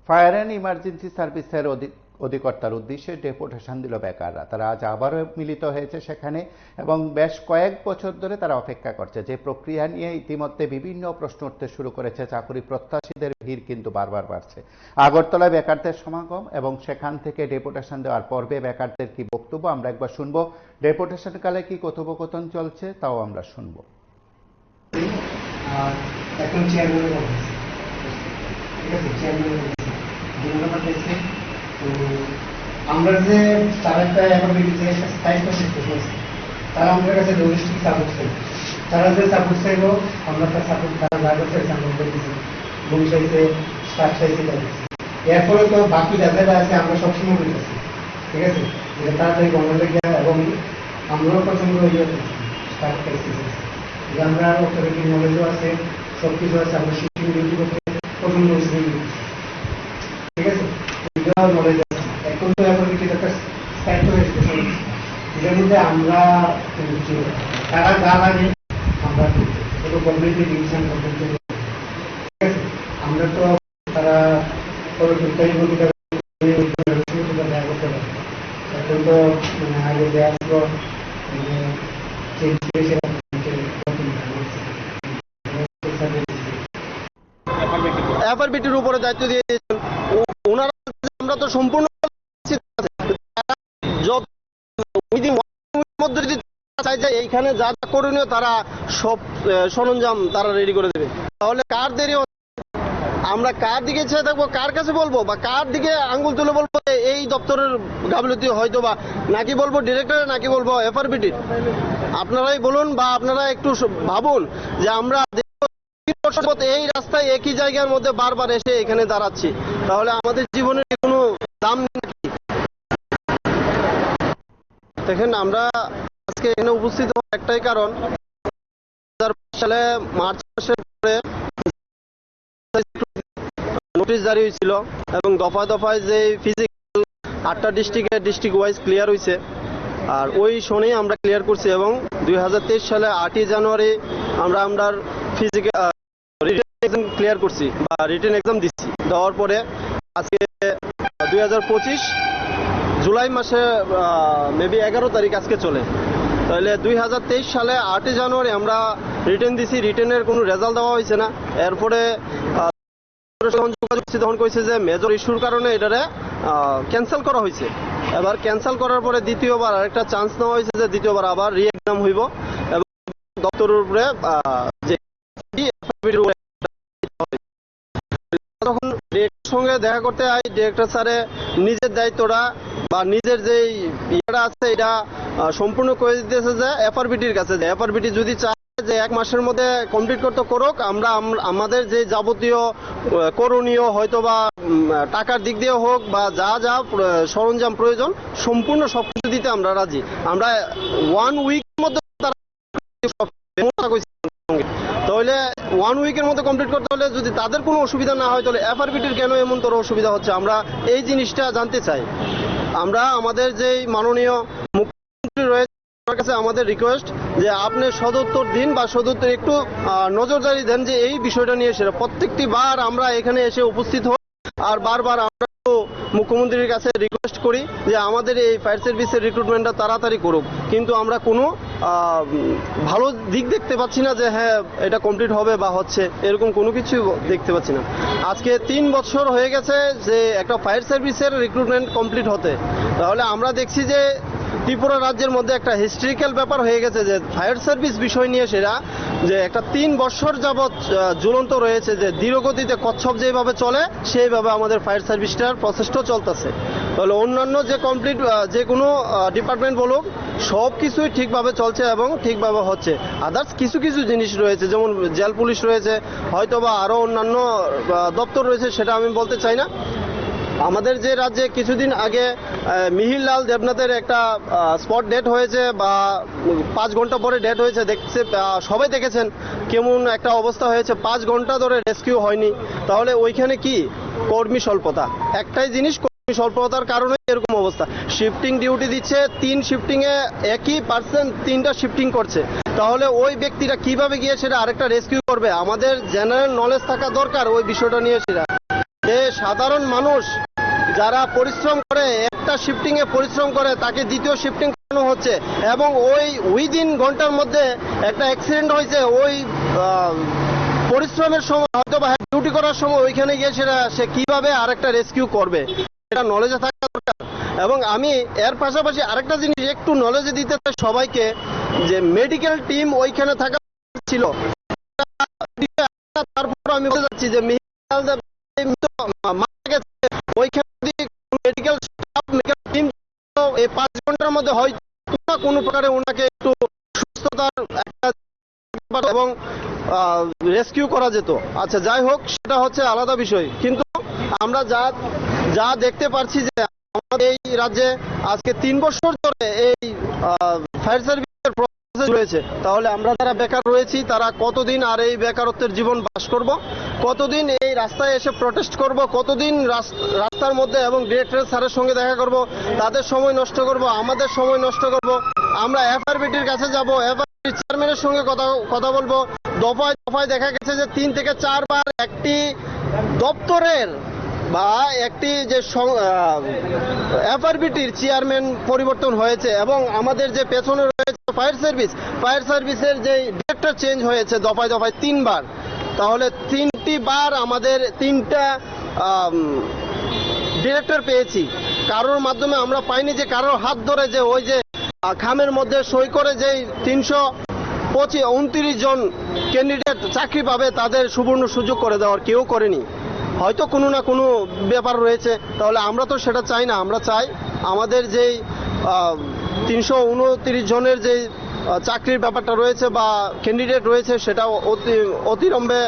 Fire and emergency সার্ভিসের অধিকর্তার উদ্দেশ্যে ডেপুটেশন দিল বেকাররা। তারা আজ আবারও মিলিত হয়েছে সেখানে এবং বেশ কয়েক বছর ধরে তারা অপেক্ষা করছে। যে প্রক্রিয়া নিয়ে ইতিমধ্যে বিভিন্ন প্রশ্ন উঠতে শুরু করেছে, চাকরি প্রত্যাশীদের ভিড় কিন্তু বারবার বাড়ছে। আগরতলায় বেকারদের সমাগম এবং সেখান থেকে ডেপুটেশন দেওয়ার পর্বে বেকারদের কি বক্তব্য আমরা একবার শুনবো। ডেপুটেশনকালে কি কথোপকথন চলছে তাও আমরা শুনবো। এখন চেয়ারম্যানের ঠিক আছে, চেয়ারম্যানের আমরা যে তারা একটা স্থায়িত্ব তারা আমাদের কাছে লজিস্টিক সাপোর্ট চাই। তারা যে সাপোর্ট চাইব আমরা তার সাপোর্ট তারা যা করতে চাইছে আমরা করে দিচ্ছি, লোন চাইছে, স্টাফ চাইছে। এরপরে তো বাকি যারা আছে আমরা সবসময় বলতেছি, ঠিক আছে, যে তাড়াতাড়ি গভর্নমেন্টে গিয়ে এবং আমরাও প্রচন্ড ইয়ে করছি স্টাফ চাইছি যে আমরা অথরিটি নলেজও আছে, সব কিছু আছে, আমরা শিক্ষিত ডিউটি করতে প্রচন্ড ঠিক আছে, নলেজ আছে। এখন তো এখন একটা স্থায়িত্ব হয়েছে, এটার মধ্যে আমরা তারা যা লাগে আমরা গভর্নমেন্টে ডিভিশন করতে, ঠিক আছে। আমরা তো তারা সরকারি ভূমিকা দেখা করতে পারি। এখন তো মানে আগে দেওয়া ছিল এফআরবিটির উপরে দায়িত্ব দিয়ে দিয়েছেন ওনারা। আমরা তো সম্পূর্ণ মধ্যে যদি চাই যে এইখানে যা যা করণীয় তারা সব সরঞ্জাম তারা রেডি করে দেবে, তাহলে কার দেরি হচ্ছে? আমরা কার দিকে চেয়ে থাকবো, কার কাছে বলবো বা কার দিকে আঙ্গুল তুলে বলবো এই দপ্তরের গাফিলতি হয়তো বা, নাকি বলবো ডিরেক্টর, নাকি বলবো এফআরবিটির? আপনারাই বলুন বা আপনারা একটু ভাবুন যে আমরা এই রাস্তায় একই জায়গার মধ্যে বারবার এসে এখানে দাঁড়াচ্ছি, তাহলে আমাদের জীবনের কোনো দাম নেই নাকি? দেখেন, আমরা আজকে এখানে উপস্থিত হওয়ার একটাই কারণ, 2022 সালে মার্চ মাসের পরে নোটিশ জারি হয়েছিল এবং দফায় দফায় যে ফিজিক্যাল 8টা ডিস্ট্রিক্ট ওয়াইজ ক্লিয়ার হয়েছে, আর ওই শোনেই আমরা ক্লিয়ার করছি এবং 2023 সালে 8ই জানুয়ারি আমরা ফিজিক্যাল এক্সাম ক্লিয়ার করছি বা রিটেন এক্সাম দিচ্ছি। দেওয়ার পরে আজকে 2025 জুলাই মাসে মেবি 11 তারিখ আজকে চলে, তাহলে 2023 সালে 8ই জানুয়ারি আমরা রিটেন দিছি, রিটেনের কোনো রেজাল্ট দেওয়া হয়েছে না। এরপরে তখন কইছে যে মেজর ইস্যুর কারণে এটারে ক্যান্সেল করা হয়েছে। এবার ক্যান্সেল করার পরে দ্বিতীয়বার আরেকটা চান্স নেওয়া হয়েছে যে দ্বিতীয়বার আবার রি এক্সাম হইব এবং দপ্তরের উপরে যে তখন ডিরেক্টরের সঙ্গে দেখা করতে হয়, ডিরেক্টর স্যারে নিজের দায়িত্বটা বা নিজের যে ইয়েটা আছে এটা সম্পূর্ণ করে দিতেছে যে এফআরবিটির কাছে। যে এফআরবিটি যদি চায় যে 1 মাসের মধ্যে কমপ্লিট করতে করুক, আমরা আমাদের যে যাবতীয় করণীয় হয়তো বা টাকার দিক দিয়ে হোক বা যা যা সরঞ্জাম প্রয়োজন সম্পূর্ণ সবকিছু দিতে আমরা রাজি। আমরা 1 উইকের মধ্যে তাহলে 1 উইকের মধ্যে কমপ্লিট করতে হলে যদি তাদের কোনো অসুবিধা না হয়, তাহলে এফআরবিটির কেন এমন তোর অসুবিধা হচ্ছে আমরা এই জিনিসটা জানতে চাই। আমরা আমাদের যেই মাননীয় মুখ্যমন্ত্রী রয়েছে তার কাছে আমাদের রিকোয়েস্ট যে আপনি সদুত্তর দিন বা সদুত্তর একটু নজরদারি দেন যে এই বিষয়টা নিয়ে সেটা প্রত্যেকটি বার আমরা এখানে এসে উপস্থিত হই আর বারবার আমরা মুখ্যমন্ত্রীর কাছে রিকোয়েস্ট করি যে আমাদের এই ফায়ার সার্ভিসের রিক্রুটমেন্টটা তাড়াতাড়ি করুক, কিন্তু আমরা কোনো ভালো দিক দেখতে পাচ্ছি না যে হ্যাঁ এটা কমপ্লিট হবে বা হচ্ছে, এরকম কোনো কিছু দেখতে পাচ্ছি না। আজকে 3 বছর হয়ে গেছে যে একটা ফায়ার সার্ভিসের রিক্রুটমেন্ট কমপ্লিট হতে, তাহলে আমরা দেখছি যে ত্রিপুরা রাজ্যের মধ্যে একটা হিস্ট্রিক্যাল ব্যাপার হয়ে গেছে যে ফায়ার সার্ভিস বিষয় নিয়ে সেটা যে একটা 3 বছর যাবৎ ঝুলন্ত রয়েছে, যে ধীরগতিতে কচ্ছপ যেভাবে চলে সেইভাবে আমাদের ফায়ার সার্ভিসটার প্রসেসটাও চলতেছে। তাহলে অন্যান্য যে কমপ্লিট যে কোনো ডিপার্টমেন্ট বলুক সব কিছুই ঠিকভাবে চলছে এবং ঠিকভাবে হচ্ছে। আদার্স কিছু কিছু জিনিস রয়েছে, যেমন জেল পুলিশ রয়েছে, হয়তো বা আরও অন্যান্য দপ্তর রয়েছে, সেটা আমি বলতে চাই না। আমাদের যে রাজ্যে কিছুদিন আগে মিহির লাল দেবনাথের একটা স্পট ডেট হয়েছে বা 5 ঘন্টা পরে ডেট হয়েছে, দেখছে সবাই দেখেছেন কেমন একটা অবস্থা হয়েছে, 5 ঘন্টা ধরে রেস্কিউ হয়নি। তাহলে ওইখানে কি কর্মী স্বল্পতা, একটাই জিনিস কর্মী স্বল্পতার কারণে এরকম অবস্থা। শিফটিং ডিউটি দিচ্ছে, 3 শিফটিংয়ে একই পার্সন 3টা শিফটিং করছে, তাহলে ওই ব্যক্তিটা কিভাবে গিয়ে সেটা আরেকটা রেস্কিউ করবে? আমাদের জেনারেল নলেজ থাকা দরকার ওই বিষয়টা নিয়ে। সেটা যে সাধারণ মানুষ যারা পরিশ্রম করে একটা শিফটিং এ পরিশ্রম করে তাকে দ্বিতীয় শিফটিং করানো হচ্ছে এবং ওই উইদিন ঘন্টার মধ্যে একটা অ্যাক্সিডেন্ট হয়েছে ওই পরিশ্রমের সময় হয়তো বা ডিউটি করার সময় ওইখানে গিয়ে সে কিভাবে আরেকটা রেস্কিউ করবে এটা নলেজে থাকা দরকার। এবং আমি এর পাশাপাশি আরেকটা জিনিস একটু নলেজে দিতে চাই সবাইকে, যে মেডিকেল টিম ওইখানে থাকা ছিল। তারপর আমি বলতে যাচ্ছি যে মারা গেছে ওইখানে মেডিকেল স্টাফ মেডিকেল টিম এই 5 ঘন্টার মধ্যে হয়তো কোনো প্রকারে ওনাকে একটু সুস্থতার একটা এবং রেস্কিউ করা যেত। আচ্ছা যাই হোক, সেটা হচ্ছে আলাদা বিষয়। কিন্তু আমরা যা দেখতে পাচ্ছি যে আমাদের এই রাজ্যে আজকে 3 বছর ধরে এই ফায়ার সার্ভিসের প্রসেস রয়েছে, তাহলে আমরা যারা বেকার রয়েছি তারা কতদিন আর এই বেকারত্বের জীবন বাস করব, কতদিন এই রাস্তায় এসে প্রটেস্ট করব, কতদিন রাস্তার মধ্যে এবং ডিরেক্টর স্যারের সঙ্গে দেখা করব, তাদের সময় নষ্ট করব, আমাদের সময় নষ্ট করব। আমরা এফআরবিটির কাছে যাব, এফআরবিটি চেয়ারম্যানের সঙ্গে কথা বলবো। দফায় দফায় দেখা গেছে যে 3 থেকে 4 বার একটি দপ্তরের বা একটি যে এফআরবিটির চেয়ারম্যান পরিবর্তন হয়েছে এবং আমাদের যে পেছনে রয়েছে ফায়ার সার্ভিসের যে ডিরেক্টর চেঞ্জ হয়েছে দফায় দফায় 3 বার। তাহলে 3টি বার আমাদের 3টা ডিরেক্টর পেয়েছি। কারোর মাধ্যমে আমরা পাইনি যে কারোর হাত ধরে যে ওই যে খামের মধ্যে সই করে যে 329 জন ক্যান্ডিডেট চাকরি পাবে তাদের সুবর্ণ সুযোগ করে দেওয়ার কেউ করেনি। হয়তো কোনো না কোনো ব্যাপার রয়েছে, তাহলে আমরা তো সেটা চাই না। আমরা চাই আমাদের যেই 329 জনের যে চাকরির ব্যাপারটা রয়েছে বা ক্যান্ডিডেট রয়েছে সেটা অতিরম্বে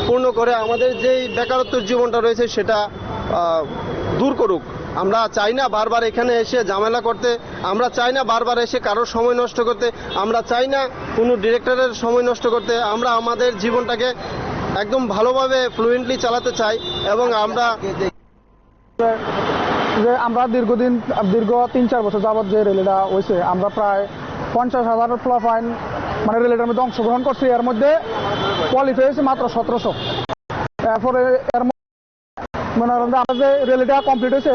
পূর্ণ করে আমাদের যেই বেকারত্বের জীবনটা রয়েছে সেটা দূর করুক। আমরা চাই না বারবার এখানে এসে ঝামেলা করতে, আমরা চাই না বারবার এসে কারোর সময় নষ্ট করতে, আমরা চাই না কোনো ডিরেক্টরের সময় নষ্ট করতে। আমরা আমাদের জীবনটাকে একদম ভালোভাবে ফ্লুয়েন্টলি চালাতে চাই এবং আমরা দীর্ঘ 3-4 বছর যাবৎ যে রেলিটা হয়েছে, আমরা প্রায় 50,000 প্লাফাইন মানে রেলিটার মধ্যে অংশগ্রহণ করছি। এর মধ্যে কোয়ালিফাই হয়েছে মাত্র 1700। এরপরে এর মনে করেন আমরা যে রেলিটা কমপ্লিট হয়েছে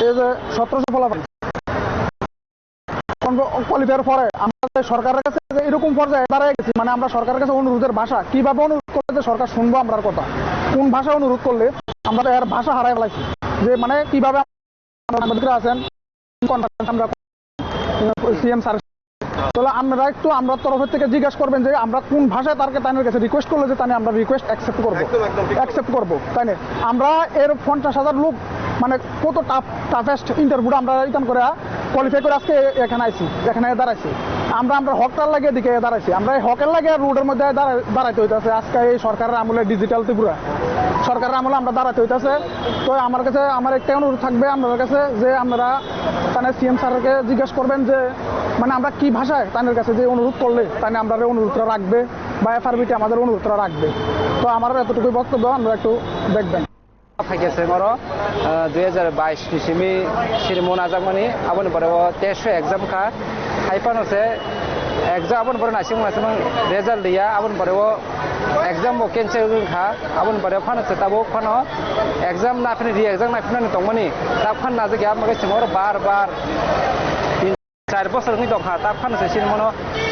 এই যে 1700 প্লাফাইন কোয়ালিফাইয়ের পরে আমরা সরকারের কাছে এরকম পর্যায়ে দাঁড়ায় গেছি, মানে আমরা সরকারের কাছে অনুরোধের ভাষা কিভাবে অনুরোধ করলে যে সরকার শুনবো আমরার কথা, কোন ভাষা অনুরোধ করলে আমরা এর ভাষা হারাই ফেলাইছি। যে মানে কিভাবে আছেন আমরা সিএম স্যার, তাহলে আমরা একটু আমরা তরফের থেকে জিজ্ঞাসা করবেন যে আমরা কোন ভাষায় তার কাছে রিকোয়েস্ট করলে যে তাই আমরা রিকোয়েস্ট অ্যাকসেপ্ট করবো। তাই না আমরা এর 50,000 লোক মানে কত টাফেস্ট ইন্টারভিউটা আমরা রিটার্ন করে কোয়ালিফাই করে আজকে এখানে দাঁড়াইছি। আমরা হকটার লাগে এদিকে দাঁড়াইছি, আমরা এই হকের লাগে রোডের মধ্যে দাঁড়াইতে হইতেছে। আজকে এই সরকারের আমলে ডিজিটাল ত্রিপুরা সরকারের আমলে আমরা দাঁড়াতে হইতেছে। তো আমার একটা অনুরোধ থাকবে আপনাদের কাছে যে আমরা তাদের সিএম স্যারকে জিজ্ঞাসা করবেন যে মানে আমরা কি ভাষায় তাদের কাছে যে অনুরোধ করলে তাই আমরা অনুরোধটা রাখবে বা এফআরবিটি আমাদের অনুরোধটা রাখবে। তো আমার এতটুকুই বক্তব্য, আমরা একটু দেখবেন। Faigese moro 2022 disimi sirmo najakmani aboni pore test exam kha haipano se exam aboni pore nasim result dia aboni pore exam bo cancel kha aboni pore phano se tabo phano exam na phini re exam na phini tongmani ta phan na jage amage simor bar 4 বছর ni dong kha ta phan se sirmo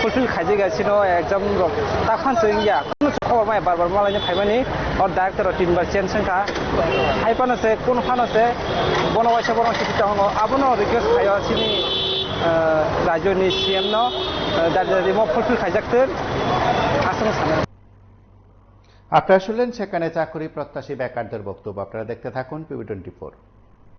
fulfill khaije ga sino exam rok ta phan se ya kono খবর মাই বারবার মালাইনি ফাইমানি আর director 3 বার change সংখ্যা হাইপানো সে কোন Fanon সে বনবাসী তহং আবনো request খায় সিনি রাজ্যনি CM ন দাদারি ম fulfil খাইজাকতের Assam সামনে। আপনারা শুনলেন সেখানে চাকরি প্রত্যাশী বেকারদের বক্তব্য। আপনারা দেখতে থাকুন PB24।